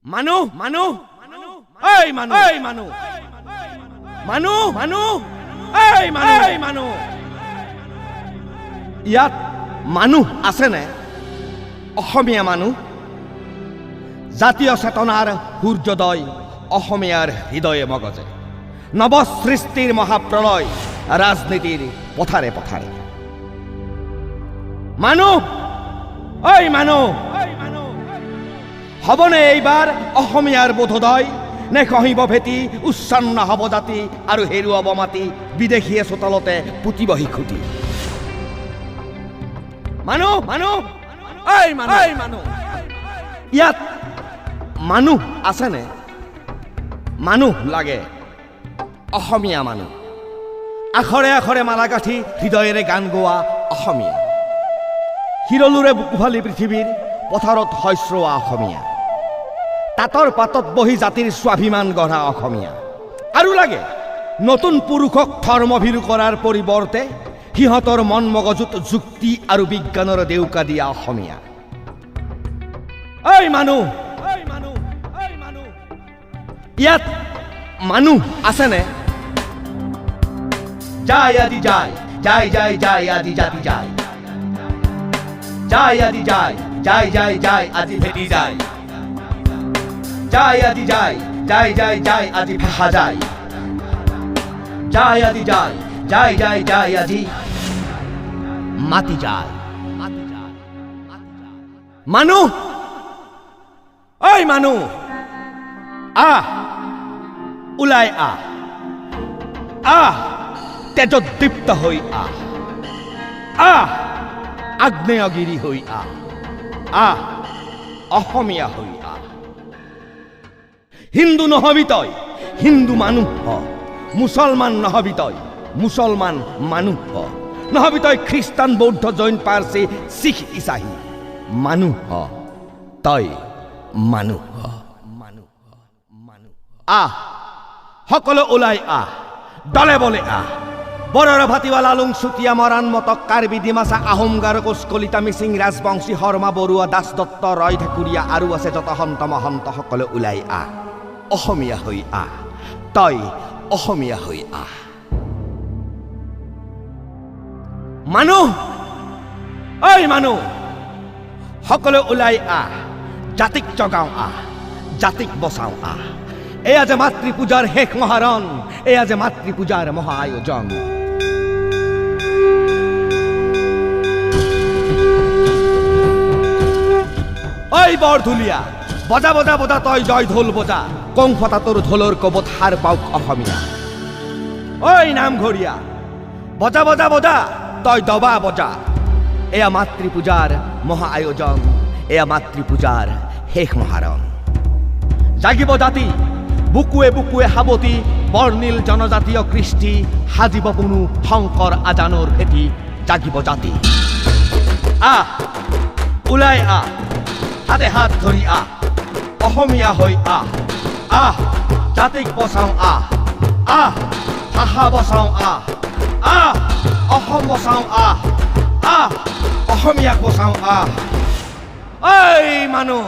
মানুহ মানুহ এই মানুহ এই মানুহ মানুহ মানুহ এই মানুহ এই মানুহ ইয়াত মানুহ আছেনে? অসমীয়া মানুহ, জাতীয় চেতনাৰ সূৰ্যোদয় অসমীয়াৰ হৃদয়ে মগজে, নৱসৃষ্টিৰ মহাপ্ৰলয় ৰাজনীতিৰ পথাৰে পথাৰে। মানুহ ঐ মানুহ, হবনে এইবাৰ অসমীয়াৰ বোধোদয়? নে কহিব ভেটি উচ্ছন্ন হব জাতি আৰু হেৰুৱাব মাটি বিদেশীয়ে চোতালতে পুতিব শিখুটি? মানুহ মানুহ ঐ মানুহ ঐ মানুহ, ইয়াত মানুহ আছেনে? মানুহ লাগে, অসমীয়া মানুহ, আখৰে আখৰে মালা গাঁঠি হৃদয়েৰে গান গোৱা অসমীয়া, শিৰলুৰে বুকুফালি পৃথিৱীৰ পথাৰত শস্ৰোৱা অসমীয়া, তাঁতৰ পাতত বহি জাতিৰ স্বাভিমান গঢ়া অসমীয়া। আৰু লাগে নতুন পুৰুষক ধৰ্মভীৰু কৰাৰ পৰিৱৰ্তে সিহঁতৰ মন মগজুত যুক্তি আৰু বিজ্ঞানৰ দেউকা দিয়া অসমীয়া। ঐ মানুহ, ইয়াত মানুহ আছেনে? যায় আদি যায়, যায় যায় যায় আদি জাতি যায়, যায় আদি যায়, যায় যায় যায় আদি ভেটি যায়, যায় আদি যায়, যায় যায় যায় আদি ভাষা যায়, যায় আদি যায়, যায় যায় যায় আদি মাটি যায়। মানুহ ঐ মানুহ, আহ ওলাই আহ, আহ তেজত দীপ্ত হৈ আহ, আহ আগ্নেয়গিৰি হৈ আহ, আহ অসমীয়া হৈ আহ। হিন্দু নহবি তই, হিন্দু মানুহ হ। মুছলমান নহবি তই, মুছলমান মানুহ হ। নহবি তই খ্ৰীষ্টান বৌদ্ধ জৈন পাৰ্চী শিখ ইছাহী, মানুহ হ। তই মানুহ হ, মানুহ হ, মানুহ। আহ সকলো ওলাই আহ, দলে বলে আহ। বৰৰ ভাটিৱালা লুং চুতীয়া মৰাণ মটক কাৰ্বি ডিমাচা আহোম গাৰো কোচ কলিতা মিচিং ৰাজবংশী শৰ্মা বৰুৱা দাস দত্ত ৰয় ঠাকুৰীয়া আৰু আছে যত সন্ত মহন্ত সকলো ওলাই আহ, অসমীয়া হৈ আহ। তই অসমীয়া হৈ আহ। মানুহ ঐ মানুহ, সকলো ওলাই আহ, জাতিক জগাও আহ, জাতিক বচাও আহ। এয়া যে মাতৃ পূজাৰ শেষ মহাৰণ, এয়া যে মাতৃ পূজাৰ মহা আয়োজন। ঐ বৰঢুলীয়া, বজা বজা বজা তই জয় ঢোল বজা, কং ফটা তোৰ ঢোলৰ কবত সাৰ পাওক অসমীয়া। ঐ নামঘৰীয়া, বজা বজা বজা তই দবা বজা, এয়া মাতৃ পূজাৰ মহা আয়োজন, এয়া মাতৃ পূজাৰ শেষ মহাৰণ। জাগিব জাতি বুকুৱে বুকুৱে সাৱতি, বৰ্ণিল জনজাতীয় কৃষ্টি সাজিব কোনো শংকৰ আজানৰ ভেটি। জাগিব জাতি, আহ ওলাই আহ, হাতে হাত ধৰি আহ, অসমীয়া হৈ আহ, আহ জাতিক বচাও আহ, আহ ভাষা বচাও আহ, আহ অসম বচাও আহ, আহ অসমীয়াক বচাও আহ। ঐ মানুহ